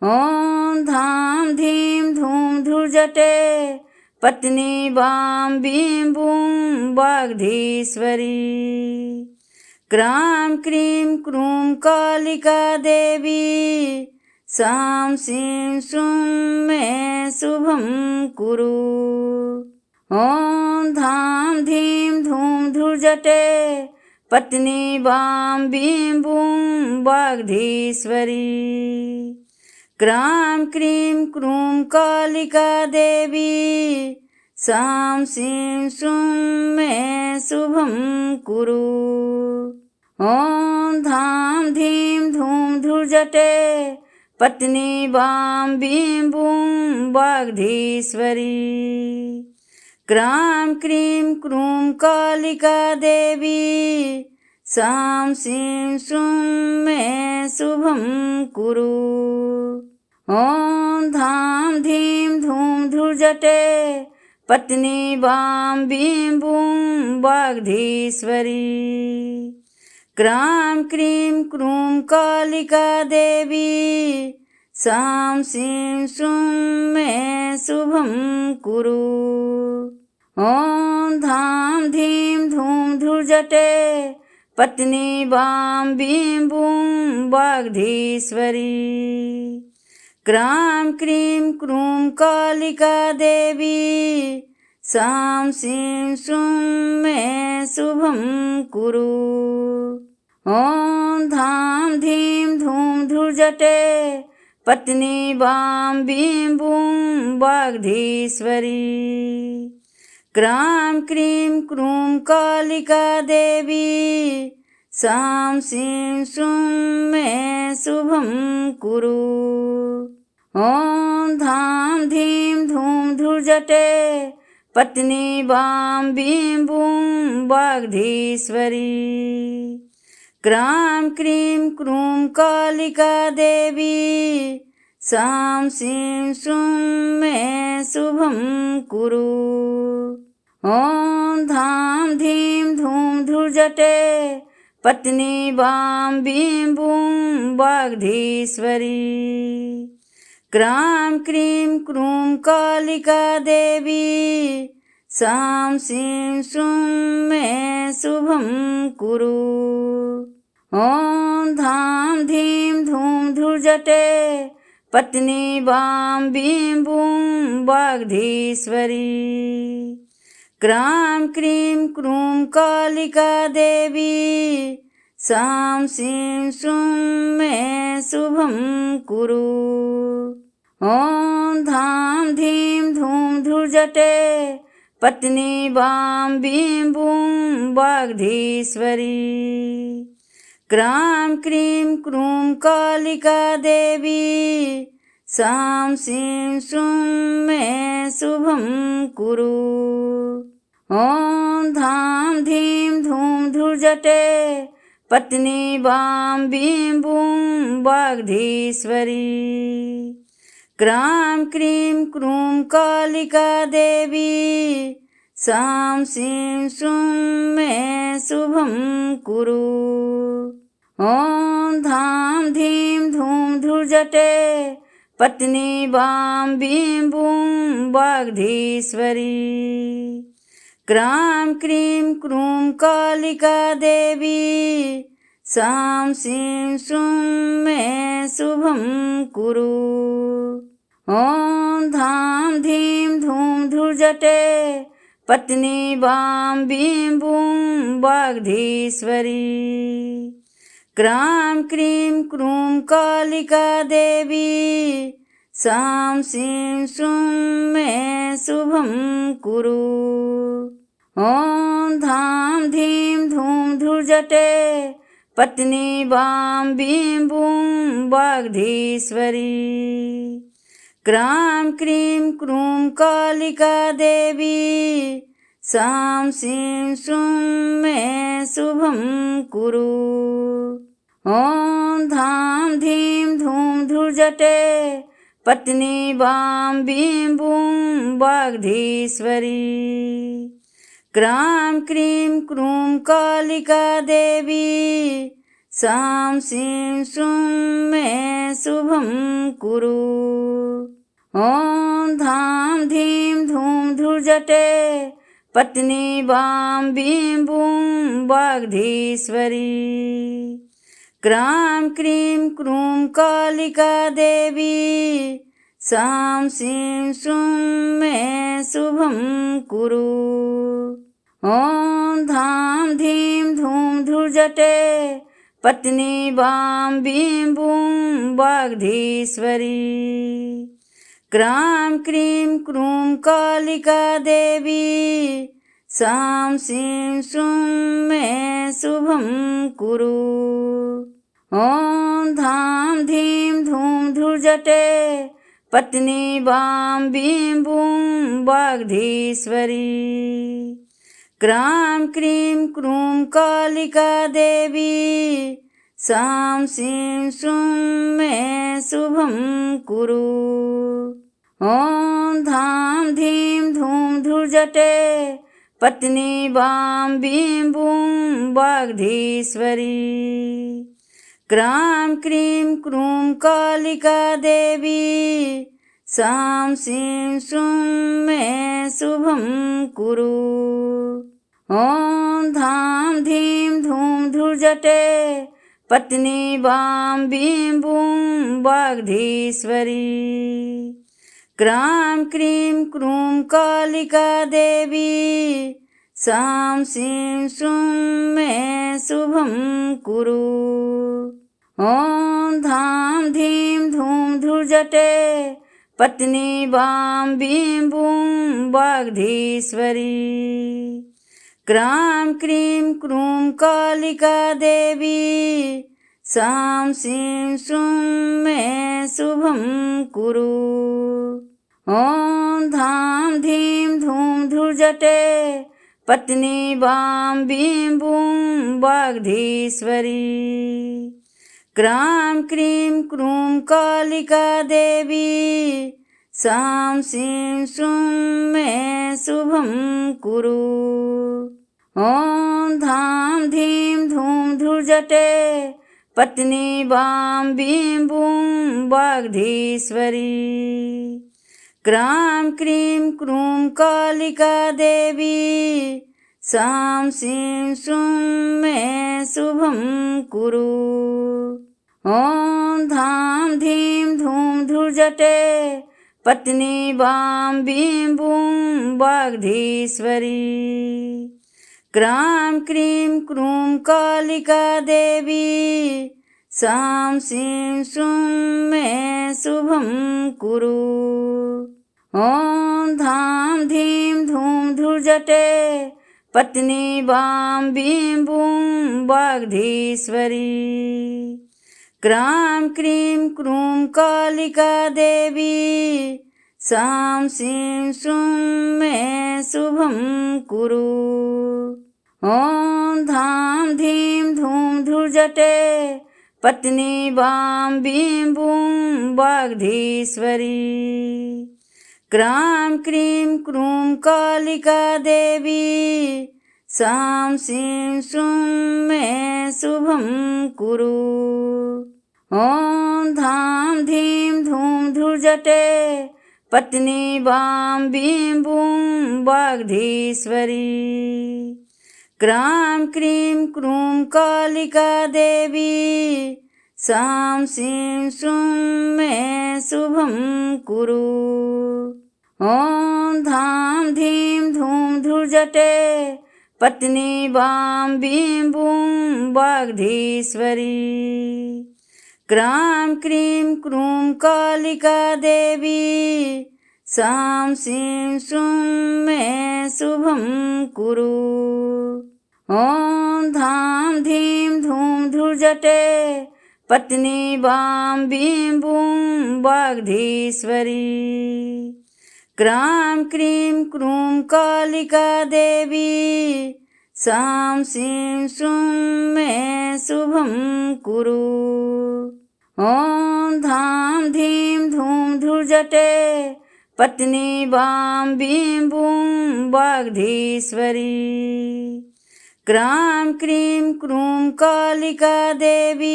ॐ धां धीं धूं धूर्जटे पत्नी बां बीं बूं वाग्धीश्वरी। क्रां क्रीं क्रूं कालिका देवी सां सीं सूं मे शुभं कुरु। ॐ धां धीं धूं धूर्जटे पत्नी बां बीं बूं वाग्धीश्वरी। क्रां क्रीं क्रूं कालिका देवी सां सीं सूं मे शुभं कुरु। ॐ धां धीं धूं धूर्जटे पत्नी बां बीं बूं वाग्धीश्वरी। क्रां क्रीं क्रूं कालिका देवी सां सीं सूं मे शुभं कुरु। ॐ धां धीं धूं धूर्जटे पत्नी बां बीं बूं वाग्धीश्वरी। क्रां क्रीं क्रूं कालिका देवी सां सीं सूं मे शुभं कुरु। ॐ धां धीं धूं धूर्जटे पत्नी बां बीं बूं वाग्धीश्वरी। क्रां क्रीं क्रूं कालिका देवी सां सीं सूं मे शुभं कुरु। ॐ धां धीं धूं धूर्जटे पत्नी बां बीं बूं वाग्धीश्वरी। क्रां क्रीं क्रूं कालिका देवी सां सीं सूं मे शुभं कुरु। ॐ धां धीं धूं धूर्जटे पत्नी बां बीं बूं वाग्धीश्वरी। क्रां क्रीं क्रूं कालिका देवी सां सीं सूं मे शुभं कुरु। ॐ धां धीं धूं धूर्जटे पत्नी बां बीं बूं वाग्धीश्वरी। क्रां क्रीं क्रूं कालिका देवी सां सीं सूं मे शुभं कुरु। ॐ धां धीं धूं धूर्जटे पत्नी बां बीं बूं वाग्धीश्वरी। क्रां क्रीं क्रूं कालिका देवी सां सीं सूं मे शुभं कुरु। ॐ धां धीं धूं धूर्जटे पत्नी बां बीं बूं वाग्धीश्वरी। क्रां क्रीं क्रूं कालिका देवी सां सीं सूं मे शुभं कुरु। ॐ धां धीं धूं धूर्जटे पत्नी बां बीं बूं वाग्धीश्वरी। क्रां क्रीं क्रूं कालिका देवी सां सीं सूं मे शुभं कुरु। ॐ धां धीं धूं धूर्जटे पत्नी बां बीं बूं वाग्धीश्वरी। क्रां क्रीं क्रूं कालिका देवी सां सीं सूं मे शुभं कुरु। ॐ धां धीं धूं धूर्जटे पत्नी बां बीं बूं वाग्धीश्वरी। क्रां क्रीं क्रूं कालिका देवी सां सीं सूं मे शुभं कुरु। ॐ धां धीं धूं धूर्जटे पत्नी बां बीं बूं वाग्धीश्वरी। क्रां क्रीं क्रूं कालिका देवी सां सीं सूं मे शुभं कुरु। ॐ धां धीं धूं धूर्जटे पत्नी बां बीं बूं वाग्धीश्वरी। क्रां क्रीं क्रूं कालिका देवी सां सीं श्रूं मे शुभं कुरु। ॐ धां धीं धूं धुर्जटे पत्नी वां बीं बूं वाग्धीश्वरी। क्रां क्रीं क्रूं कालिका देवी सां सीं श्रूं मे शुभं कुरु। ॐ धां धीं धूं धुर्जटे पत्नी वां बीं बूं वाग्धीश्वरी। क्रां क्रीं क्रूं कालिका देवी सां सीं श्रूं मे शुभं कुरु। ॐ धां धीं धूं धुर्जटे पत्नी वां बीं बूं वाग्धीश्वरी। क्रां क्रीं क्रूं कालिका देवी सां सीं श्रूं मे शुभं कुरु। ॐ धां धीं धूं धुर्जटे पत्नी वां बीं बूं वाग्धीश्वरी। क्रां क्रीं क्रूं कालिका देवी सां सीं श्रूं मे शुभं कुरु। ॐ धां धीं धूं धुर्जटे पत्नी वां बीं बूं वाग्धीश्वरी। क्रां क्रीं क्रूं कालिका देवी सां सीं श्रूं मे शुभं कुरु। ॐ धां धीं धूं धुर्जटे पत्नी वां बीं बूं वाग्धीश्वरी। क्रां क्रीं क्रूं कालिका देवी सां सीं श्रूं मे शुभं कुरु। ॐ धां धीं धूं धुर्जटे पत्नी वां बीं बूं वाग्धीश्वरी। क्रां क्रीं क्रूं कालिका देवी सां सीं श्रूं मे शुभं कुरु। ॐ धां धीं धूं धुर्जटे पत्नी वां बीं बूं वाग्धीश्वरी। क्रां क्रीं क्रूं कालिका देवी सां सीं श्रूं मे शुभं कुरु। ॐ धां धीं धूं धुर्जटे पत्नी वां बीं बूं वाग्धीश्वरी। क्रां क्रीं क्रूं कालिका देवी सां सीं श्रूं मे शुभं कुरु। ॐ धां धीं धूं धुर्जटे पत्नी वां बीं बूं वाग्धीश्वरी। क्रां क्रीं क्रूं कालिका देवी सां सीं श्रूं मे शुभं कुरु। ॐ धां धीं धूं धुर्जटे पत्नी वां बीं बूं वाग्धीश्वरी। क्रां क्रीं क्रूं कालिका देवी सां सीं श्रूं मे शुभं कुरु। ॐ धां धीं धूं धुर्जटे पत्नी वां बीं बूं वाग्धीश्वरी। क्रां क्रीं क्रूं कालिका देवी सां सीं श्रूं मे शुभं कुरु। ॐ धां धीं धूं धुर्जटे पत्नी वां बीं बूं वाग्धीश्वरी। क्रां क्रीं क्रूं कालिका देवी सां सीं श्रूं मे शुभं कुरु। ॐ धां धीं धूं धुर्जटे पत्नी वां बीं बूं वाग्धीश्वरी। क्रां क्रीं क्रूं कालिका देवी सां सीं श्रूं मे शुभं कुरु। ॐ धां धीं धूं धुर्जटे पत्नी वां बीं बूं वाग्धीश्वरी। क्रां क्रीं क्रूं कालिका देवी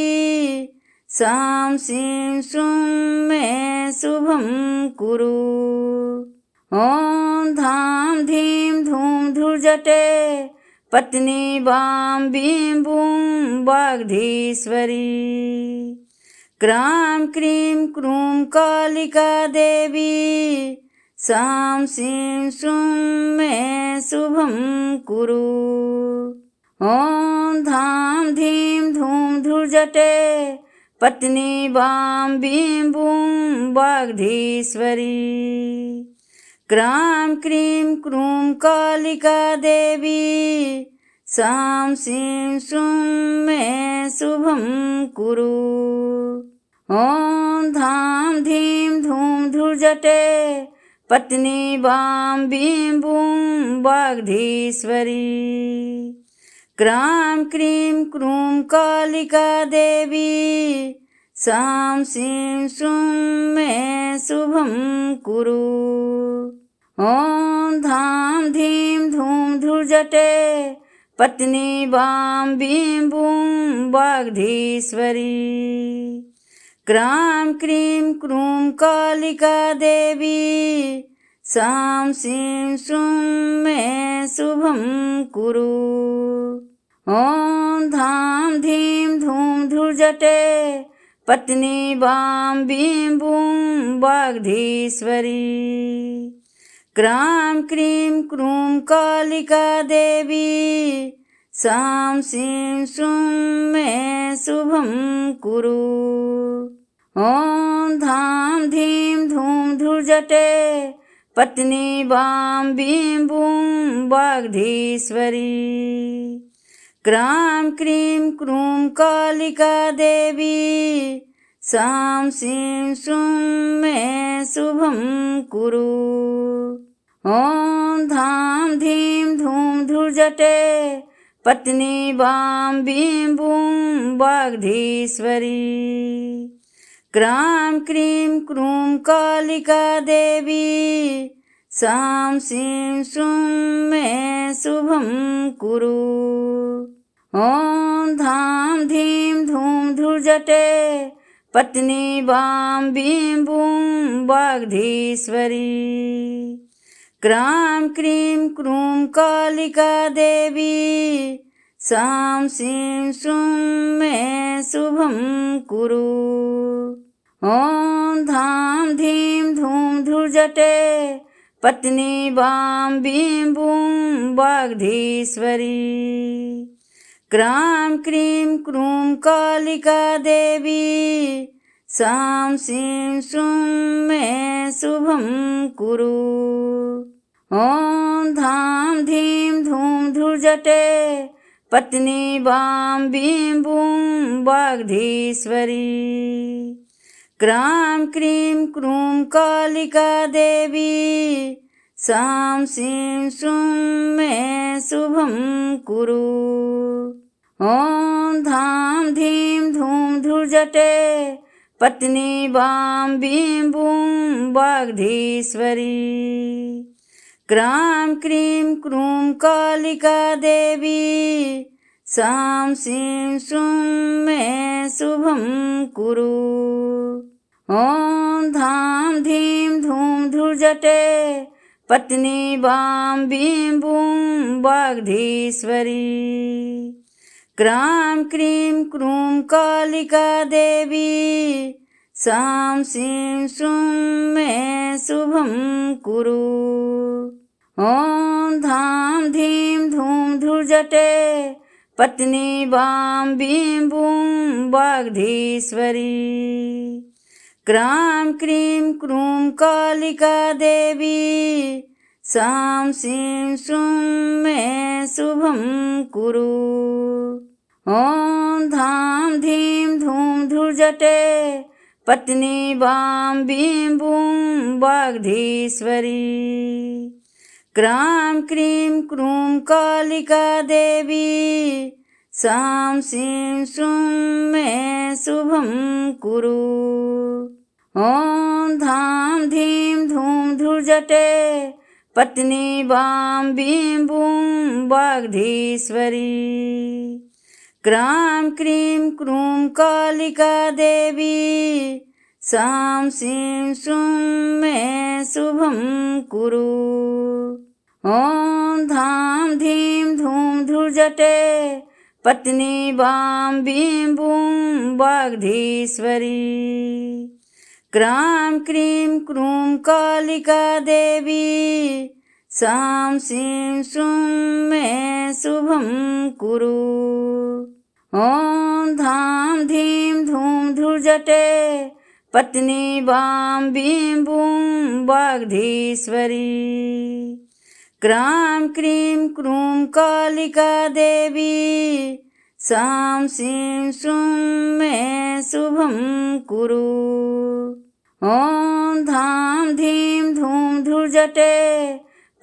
सां सीं सूं मे शुभं कुरु। ॐ धां धीं धूं धुर्जटे पत्नी बां बीं बूं वाग्धीश्वरी। क्रां क्रीं क्रूं कालिका देवी सां सीं सूं मे शुभं कुरु। ॐ धां धीं धूं धुर्जटे पत्नी बां बीं बूं वाग्धीश्वरी। क्रां क्रीं क्रूं कालिका देवी सां सीं सूं मे शुभं कुरु। ॐ धां धीं धूं धुर्जटे पत्नी बां बीं बूं वाग्धीश्वरी। क्रां क्रीं क्रूं कालिका देवी सां सीं सूं मे शुभं कुरु। ॐ धां धीं धूं धुर्जटे पत्नी बां बीं बूं वाग्धीश्वरी। क्रां क्रीं क्रूं कालिका देवी सां सीं सूं मे शुभं कुरु। ॐ धां धीं धूं धुर्जटे पत्नी बां बीं बूं वाग्धीश्वरी। क्रां क्रीं क्रूं कालिका देवी सां सीं सूं मे शुभं कुरु। ॐ धां धीं धूं धुर्जटे पत्नी बां बीं बूं वाग्धीश्वरी। क्रां क्रीं क्रूं कालिका देवी सां सीं सूं मे शुभं कुरु। ॐ धां धीं धूं धुर्जटे पत्नी बां बीं बूं वाग्धीश्वरी। क्रां क्रीं क्रूं कालिका देवी सां सीं सूं मे शुभं कुरु। ॐ धां धीं धूं धुर्जटे पत्नी बां बीं बूं वाग्धीश्वरी। क्रां क्रीं क्रूं कालिका देवी सां सीं सूं मे शुभं कुरु। ॐ धां धीं धूं धुर्जटे पत्नी बां बीं बूं वाग्धीश्वरी। क्रां क्रीं क्रूं कालिका देवी सां सीं सूं मे शुभं कुरु। ॐ धां धीं धूं धुर्जटे पत्नी बां बीं बूं वाग्धीश्वरी। क्रां क्रीं क्रूं कालिका देवी सां सीं सूं मे शुभं कुरु। ॐ धां धीं धूं धुर्जटे पत्नी बां बीं बूं वाग्धीश्वरी। क्रां क्रीं क्रूं कालिका देवी सां सीं सूं मे शुभं कुरु। ॐ धां धीं धूं धुर्जटे पत्नी बां बीं बूं वाग्धीश्वरी। क्रां क्रीं क्रूं कालिका देवी सां सीं सूं मे शुभं कुरु। ॐ धां धीं धूं धुर्जटे पत्नी बां बीं बूं वाग्धीश्वरी। क्रां क्रीं क्रूं कालिका देवी सां सीं सूं मे शुभं कुरु। ॐ धां धीं धूं धुर्जटे पत्नी बां बीं बूं वाग्धीश्वरी। क्रां क्रीं क्रूं कालिका देवी सां सीं सूं मे शुभं कुरु। ॐ धां धीं धूं धुर्जटे पत्नी वां बीं बूं वाग्धीश्वरी। क्रां क्रीं क्रूं कालिका देवी सां सीं सूं मे शुभं कुरु। ॐ धां धीं धूं धुर्जटे पत्नी वां बीं बूं वाग्धीश्वरी। क्रां क्रीं क्रूं कालिका देवी सां सीं सूं मे शुभं कुरु। ॐ धां धीं धूं धुर्जटे पत्नी वां बीं बूं वाग्धीश्वरी। क्रां क्रीं क्रूं कालिका देवी सां सीं सूं मे शुभं कुरु। ॐ धां धीं धूं धुर्जटे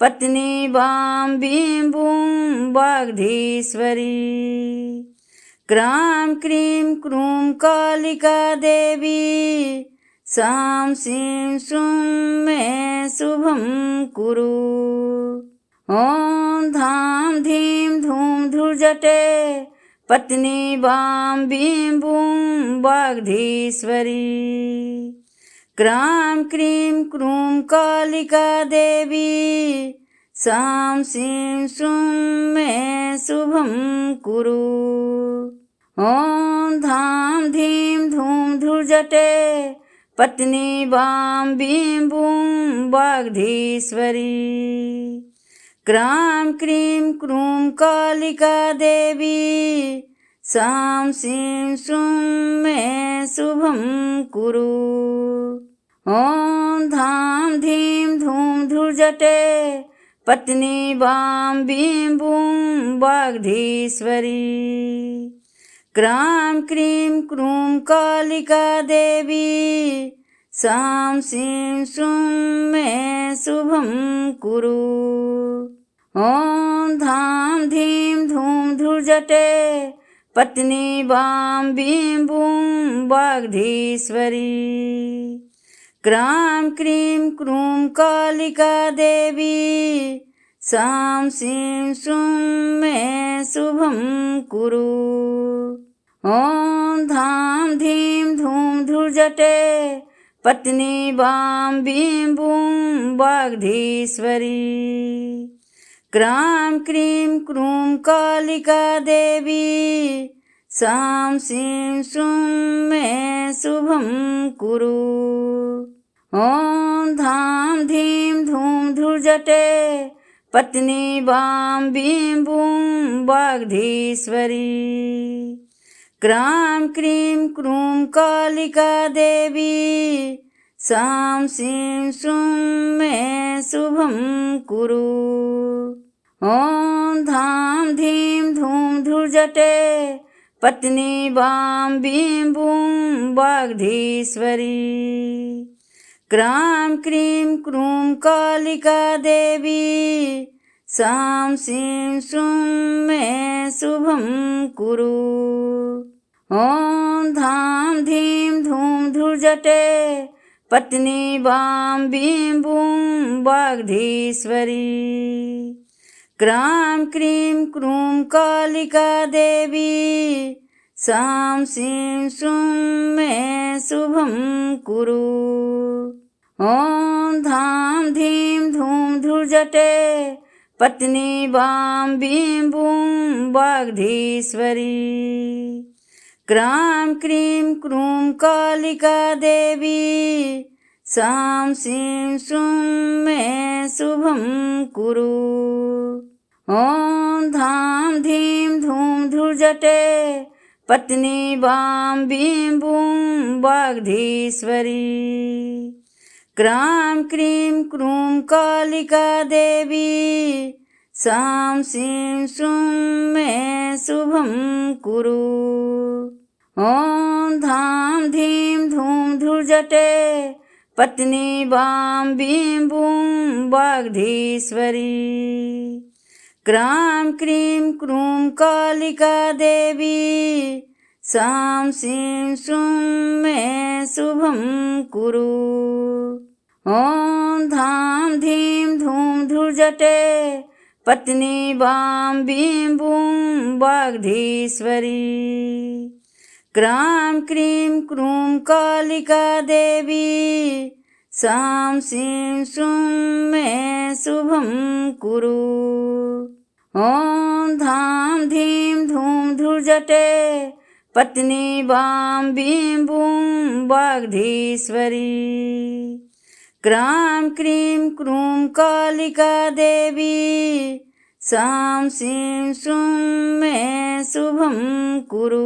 पत्नी वां बीं बूं वाग्धीश्वरी। क्रां क्रीं क्रूं कालिका देवी सां सीं सूं मे शुभं कुरु। ॐ धां धीं धूं धुर्जटे पत्नी वां बीं बूं वाग्धीश्वरी। क्रां क्रीं क्रूं कालिका देवी सां सीं सूं मे शुभं कुरु। ॐ धां धीं धूं धुर्जटे पत्नी वां बीं बूं वाग्धीश्वरी। क्रां क्रीं क्रूं कालिका देवी सां सीं सूं मे शुभं कुरु। ॐ धां धीं धूं धुर्जटे पत्नी वां बीं बूं वाग्धीश्वरी। क्रां क्रीं क्रूं कालिका देवी सां सीं सूं मे शुभं कुरु। ॐ धां धीं धूं धुर्जटे पत्नी वां बीं बूं वाग्धीश्वरी। क्रां क्रीं क्रूं कालिका देवी सां सीं सूं मे शुभं कुरु। ॐ धां धीं धूं धुर्जटे पत्नी वां बीं बूं वाग्धीश्वरी। क्रां क्रीं क्रूं कालिका देवी सां सीं सूं मे शुभं कुरु। ॐ धां धीं धूं धुर्जटे पत्नी वां बीं बूं वाग्धीश्वरी। क्रां क्रीं क्रूं कालिका देवी सां सीं सूं मे शुभं कुरु। ॐ धां धीं धूं धुर्जटे पत्नी वां बीं बूं वाग्धीश्वरी। क्रां क्रीं क्रूं कालिका देवी सां सीं सूं मे शुभं कुरु। ॐ धां धीं धूं धुर्जटे पत्नी वां बीं बूं वाग्धीश्वरी। क्रां क्रीं क्रूं कालिका देवी सां सीं सूं मे शुभं कुरु। ॐ धां धीं धूं धुर्जटे पत्नी वां बीं बूं वाग्धीश्वरी। क्रां क्रीं क्रूं कालिका देवी सां सीं सूं मे शुभं कुरु। ॐ धां धीं धूं धुर्जटे पत्नी वां बीं बूं वाग्धीश्वरी। क्रां क्रीं क्रूं कालिका देवी सां सीं सूं मे शुभं कुरु। ॐ धां धीं धूं धुर्जटे पत्नी वां बीं बूं वाग्धीश्वरी। क्रां क्रीं क्रूं कालिका देवी सां सीं सूं मे शुभं कुरु। ॐ धाम धीम धूम धूर्जटे पत्नी वां बीं बूं वाग्धीश्वरी। क्रां क्रीं क्रूं कालिका देवी सां सीं सूं मे शुभं कुरु। ॐ धां धीं धूं धूर्जटे पत्नी वां बीं बूं वाग्धीश्वरी। क्रां क्रीं क्रूं कालिका देवी सां सीं सूं मे शुभं कुरु।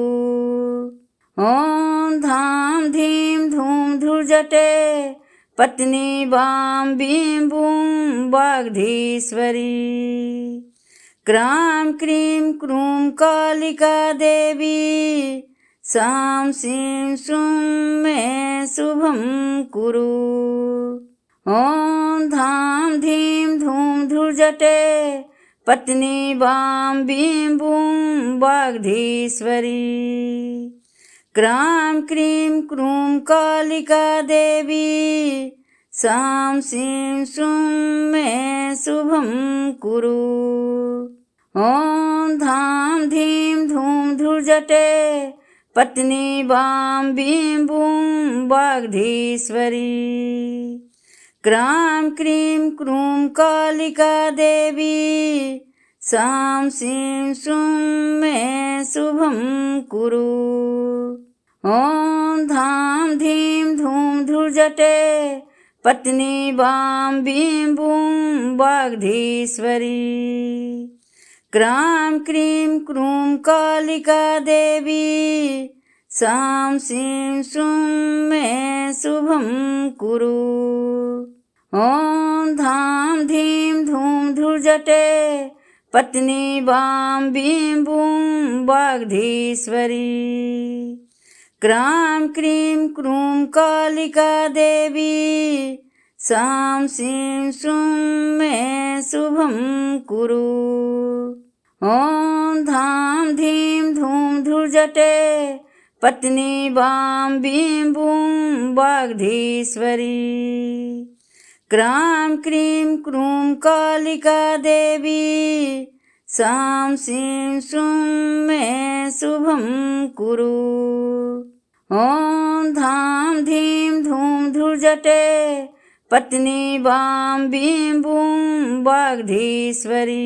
ॐ धां धीं धूं धूर्जटे पत्नी वां बीं बूं वाग्धीश्वरी। क्रां क्रीं क्रूं कालिका देवी सां सीं सूं मे शुभं कुरु। ॐ धां धीं धूं धूर्जटे पत्नी वां बीं बूं वाग्धीश्वरी। क्रां क्रीं क्रूं कालिका देवी सां सीं सूं मे शुभं कुरु। ॐ धां धीं धूं धूर्जटे पत्नी वां बीं बूं वाग्धीश्वरी। क्रां क्रीं क्रूं कालिका देवी सां सीं सूं मे शुभं कुरु। ॐ धां धीं धूं धूर्जटे पत्नी वां बीं बूं वाग्धीश्वरी। क्रां क्रीं क्रूं कालिका देवी सां सीं सूं मे शुभं कुरु। ॐ धां धीं धूं धूर्जटे पत्नी वां बीं बूं वाग्धीश्वरी। क्रां क्रीं क्रूं कालिका देवी सां सीं सूं मे शुभं कुरु। ॐ धां धीं धूं धूर्जटे पत्नी वां बीं बूं वाग्धीश्वरी। क्रां क्रीं क्रूं कालिका देवी सां सीं सूं मे शुभं कुरु। ॐ धां धीं धूं धूर्जटे पत्नी वां बीं बूं वाग्धीश्वरी।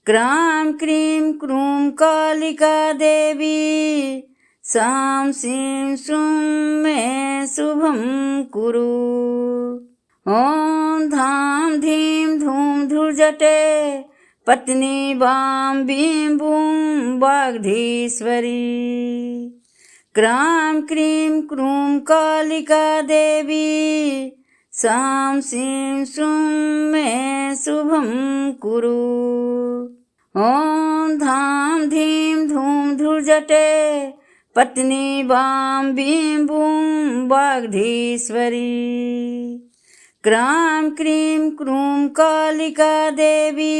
क्रां क्रीं क्रूं कालिका देवी सां सीं सूं मे शुभं कुरु। ॐ धां धीं धूं धूर्जटे पत्नी वां बीं बूं वाग्धीश्वरी। क्रां क्रीं क्रूं कालिका देवी सां सीं सूं मे शुभं कुरु। ॐ धां धीं धूं धूर्जटे पत्नी वां बीं बूं वाग्धीश्वरी। क्रां क्रीं क्रूं कालिका देवी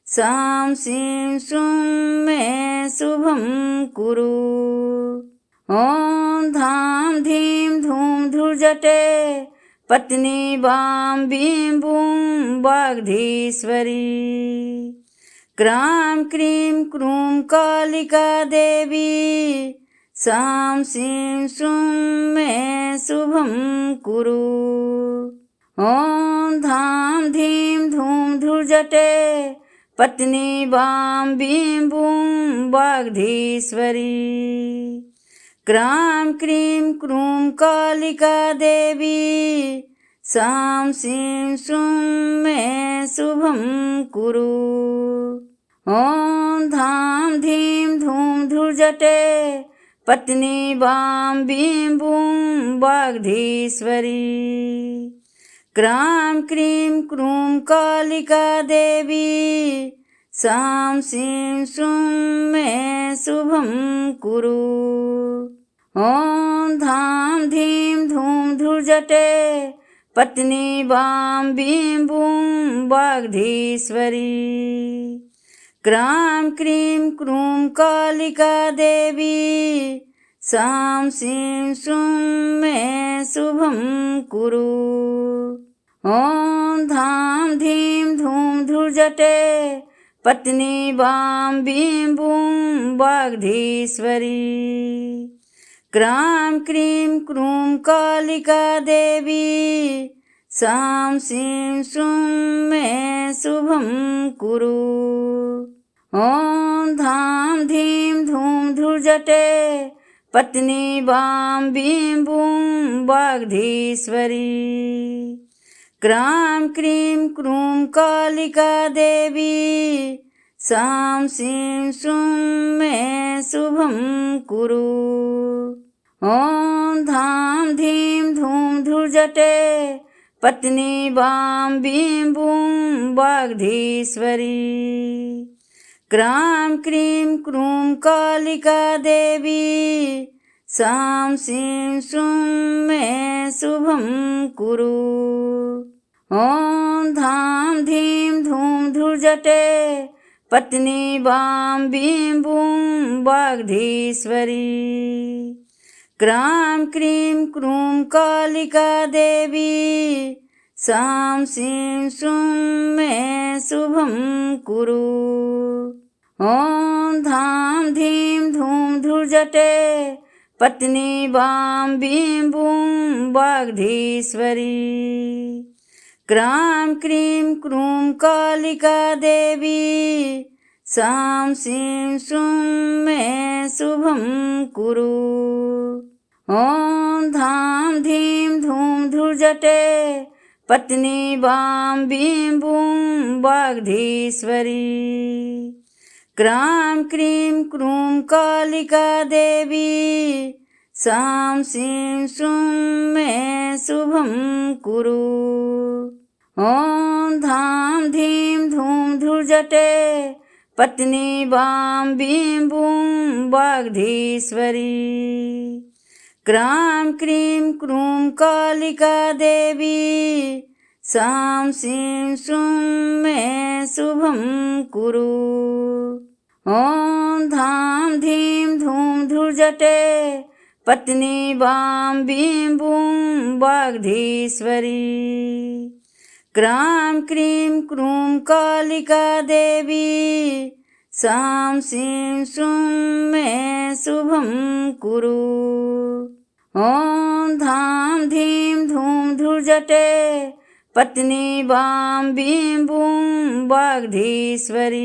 सां सीं सूं मे शुभं कुरु। ॐ धां धीं धूं धूर्जटे पत्नी वां बीं बूं वाग्धीश्वरी। क्रां क्रीं क्रूं कालिका देवी सां सीं सूं मे शुभं कुरु। ॐ धां धीं धूं धूर्जटे पत्नी वां बीं बूं वाग्धीश्वरी। क्रां क्रीं क्रूं कालिका देवी सां सीं सूं मे शुभं कुरु। ॐ धां धीं धूं धूर्जटे पत्नी वां बीं बूं वाग्धीश्वरी। क्रां क्रीं क्रूं कालिका देवी सां सीं सूं मे शुभं कुरु। ॐ धां धीं धूं धूर्जटे पत्नी वां बीं बूं वाग्धीश्वरी। क्रां क्रीं क्रूं कालिका देवी सां सीं श्रूं मे शुभं कुरु। ॐ धां धीं धूं धुर्जटे पत्नी वां बीं बूं वाग्धीश्वरी। क्रां क्रीं क्रूं कालिका देवी सां सीं श्रूं मे शुभं कुरु। ॐ धां धीं धूं धुर्जटे पत्नी वां बीं बूं वाग्धीश्वरी। क्रां क्रीं क्रूं कालिका देवी सां सीं श्रूं मे शुभं कुरु। ॐ धां धीं धूं धुर्जटे पत्नी वां बीं बूं वाग्धीश्वरी। क्रां क्रीं क्रूं कालिका देवी सां सीं श्रूं मे शुभं कुरु। ॐ धां धीं धूं धुर्जटे पत्नी वां बीं बूं वाग्धीश्वरी। क्रां क्रीं क्रूं कालिका देवी सां सीं श्रूं मे शुभं कुरु। ॐ धां धीं धूं धुर्जटे पत्नी वां बीं बूं वाग्धीश्वरी। क्रां क्रीं क्रूं कालिका देवी सां सीं श्रूं मे शुभं कुरु। ॐ धां धीं धूं धुर्जटे पत्नी वां बीं बूं वाग्धीश्वरी। क्रां क्रीं क्रूं कालिका देवी सां सीं श्रूं मे शुभं कुरु। ॐ धां धीं धूं धुर्जटे पत्नी वां बीं बूं वाग्धीश्वरी। क्रां क्रीं क्रूं कालिका देवी सां सीं श्रूं मे शुभं कुरु। ॐ धां धीं धूं धुर्जटे पत्नी वां बीं बूं वाग्धीश्वरी। क्रां क्रीं क्रूं कालिका देवी सां सीं श्रूं मे शुभं कुरु। ॐ धां धीं धूं धुर्जटे पत्नी वां बीं बूं वाग्धीश्वरी।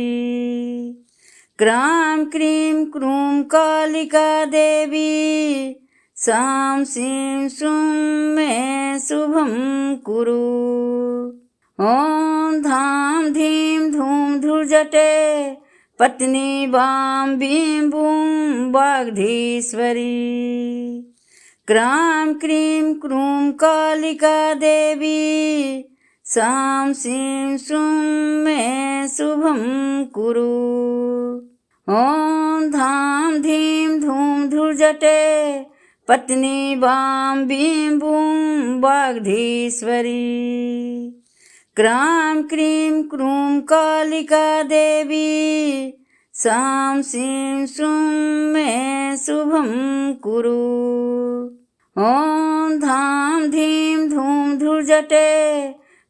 क्रां क्रीं क्रूं कालिका देवी सां सीं श्रूं मे शुभं कुरु। ॐ धां धीं धूं धुर्जटे पत्नी वां बीं बूं वाग्धीश्वरी। क्रां क्रीं क्रूं कालिका देवी सां सीं श्रूं मे शुभं कुरु। ॐ धां धीं धूं धुर्जटे पत्नी वां बीं बूं वाग्धीश्वरी। क्रां क्रीं क्रूं कालिका देवी सां सीं श्रूं मे शुभं कुरु। ॐ धां धीं धूं धुर्जटे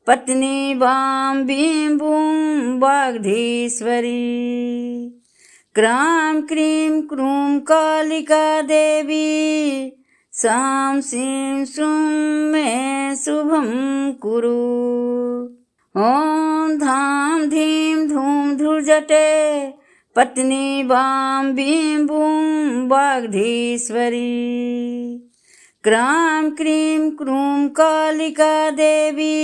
पत्नी वां बीं बूं वाग्धीश्वरी। क्रां क्रीं क्रूं कालिका देवी सां सीं श्रूं मे शुभं कुरु। ॐ धां धीं धूं धुर्जटे पत्नी वां बीं बूं वाग्धीश्वरी। क्रां क्रीं क्रूं कालिका देवी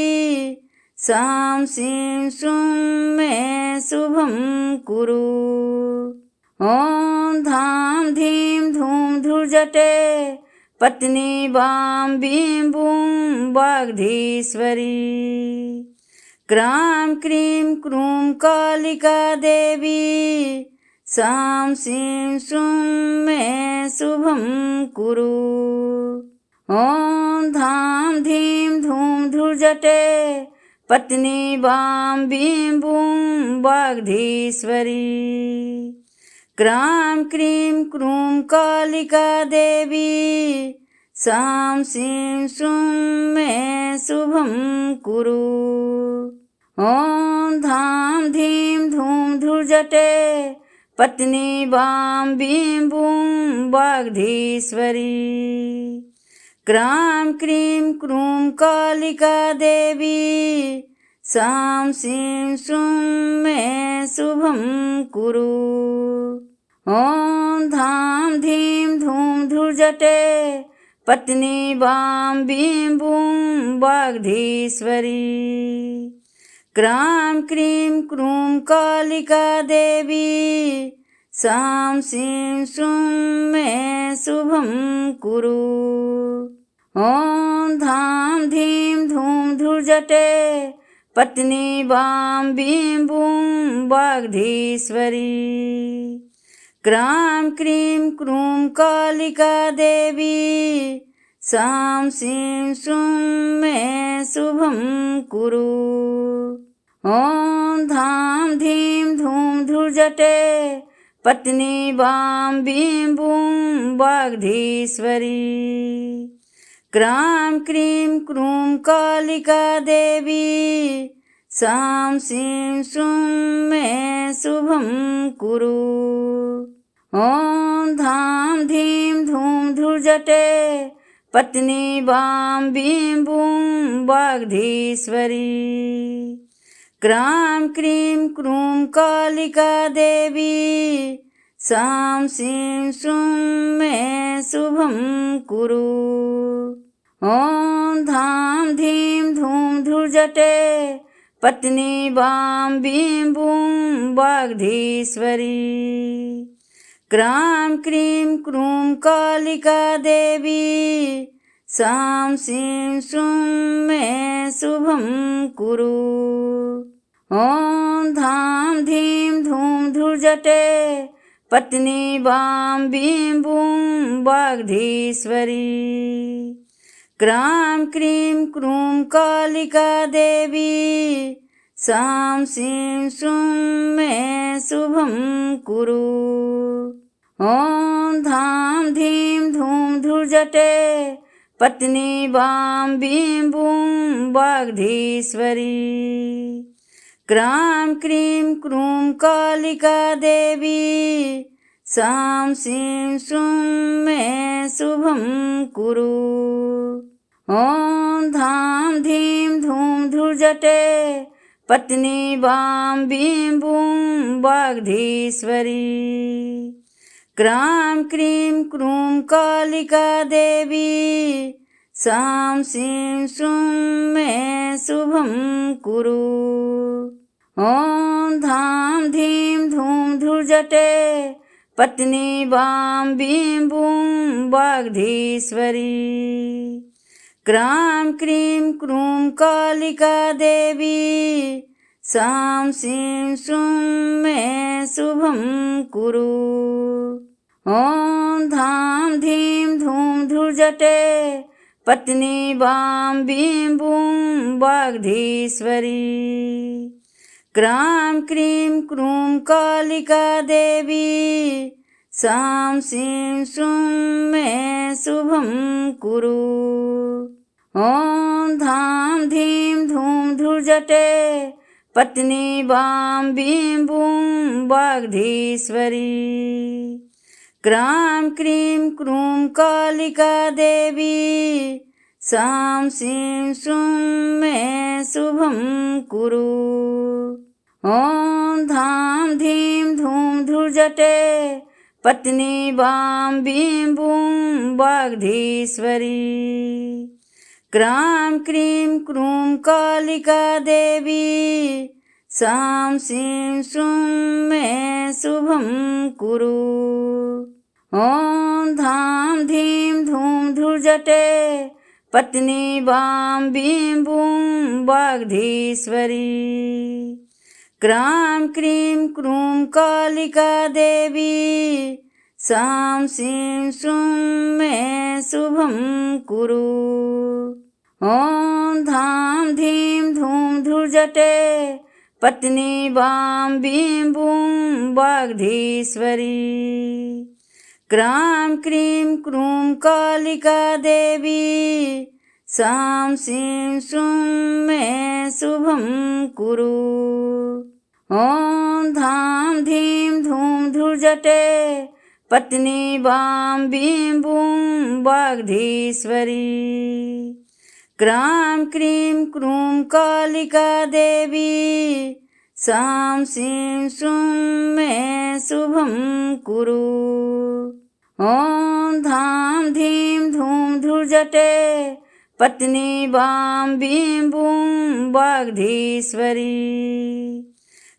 सां सीं श्रूं मे शुभं कुरु। ॐ धां धीं धूं धुर्जटे पत्नी वां बीं बूं वाग्धीश्वरी। क्रां क्रीं क्रूं कालिका देवी सां सीं श्रूं मे शुभं कुरु। ॐ धां धीं धूं धुर्जटे पत्नी वां बीं बूं वाग्धीश्वरी। क्रां क्रीं क्रूं कालिका देवी सां सीं सूं मे शुभं कुरु। ॐ धां धीं धूं धुर्जटे पत्नी वां बीं बूं वाग्धीश्वरी। क्रां क्रीं क्रूं कालिका देवी सां सीं सूं मे शुभं कुरु। ॐ धां धीं धूं धुर्जटे पत्नी वां बीं बूं वाग्धीश्वरी। क्रां क्रीं क्रूं कालिका देवी सां सीं सूं मे शुभं कुरु। ॐ धां धीं धूं धुर्जटे पत्नी वां बीं बूं वाग्धीश्वरी। क्रां क्रीं क्रूं कालिका देवी सां सीं सूं मे शुभं कुरु। ॐ धां धीं धूं धुर्जटे पत्नी वां बीं बूं वाग्धीश्वरी। क्रां क्रीं क्रूं कालिका देवी सां सीं सूं मे शुभं कुरु। ॐ धां धीं धूं धुर्जटे पत्नी वां बीं बूं वाग्धीश्वरी। क्रां क्रीं क्रूं कालिका देवी सां सीं सूं मे शुभं कुरु। ॐ धां धीं धूं धुर्जटे पत्नी वां बीं बूं वाग्धीश्वरी। क्रां क्रीं क्रूं कालिका देवी सां सीं सूं मे शुभं कुरु। ॐ धां धीं धूं धुर्जटे पत्नी वां बीं बूं वाग्धीश्वरी। क्रां क्रीं क्रूं कालिका देवी सां सीं सूं मे शुभं कुरु। ॐ धां धीं धूं धुर्जटे पत्नी वां बीं बूं वाग्धीश्वरी। क्रां क्रीं क्रूं कालिका देवी सां सीं सूं मे शुभं कुरु। ॐ धां धीं धूं धुर्जटे पत्नी वां बीं बूं वाग्धीश्वरी। क्रां क्रीं क्रूं कालिका देवी सां सीं सूं मे शुभं कुरु। ॐ धां धीं धूं धुर्जटे पत्नी वां बीं बूं वाग्धीश्वरी। क्रां क्रीं क्रूं कालिका देवी सां सीं सूं मे शुभं कुरु। ॐ धां धीं धूं धुर्जटे पत्नी वां बीं बूं वाग्धीश्वरी। क्रां क्रीं क्रूं कालिका देवी सां सीं सूं मे शुभं कुरु। ॐ धां धीं धूं धुर्जटे पत्नी वां बीं बूं वाग्धीश्वरी। क्रां क्रीं क्रूं कालिका देवी सां सीं सूं मे शुभं कुरु। ॐ धां धीं धूं धुर्जटे पत्नी वां बीं बूं वाग्धीश्वरी। क्रां क्रीं क्रूं कालिका देवी सां सीं सूं मे शुभं कुरु। ॐ धां धीं धूं धुर्जटे पत्नी वां बीं बूं वाग्धीश्वरी। क्रां क्रीं क्रूं कालिका देवी सां सीं सूं मे शुभं कुरु। ॐ धां धीं धूं धुर्जटे पत्नी वां बीं बूं वाग्धीश्वरी। क्रां क्रीं क्रूं कालिका देवी सां सीं सूं मे शुभं कुरु। ॐ धां धीं धूं धुर्जटे पत्नी वां बीं बूं वाग्धीश्वरी। क्रां क्रीं क्रूं कालिका देवी सां सीं सूं मे शुभं कुरु। ॐ धां धीं धूं धुर्जटे पत्नी वां बीं बूं वाग्धीश्वरी।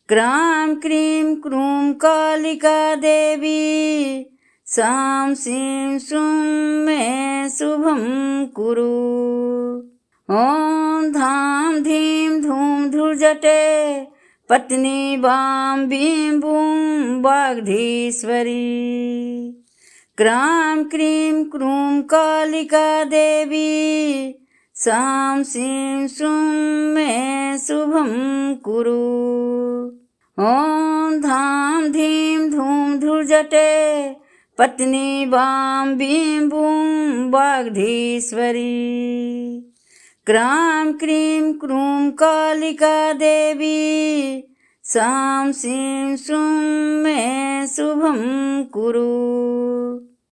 क्रां क्रीं क्रूं कालिका देवी सां सीं सूं मे शुभं कुरु। ॐ धां धीं धूं धुर्जटे पत्नी वां बीं बूं वाग्धीश्वरी। क्रां क्रीं क्रूं कालिका देवी सां सीं सूं मे शुभं कुरु। ॐ धां धीं धूं धुर्जटे पत्नी वां बीं बूं वाग्धीश्वरी। क्रां क्रीं क्रूं कालिका देवी सां सीं सूं मे शुभं कुरु।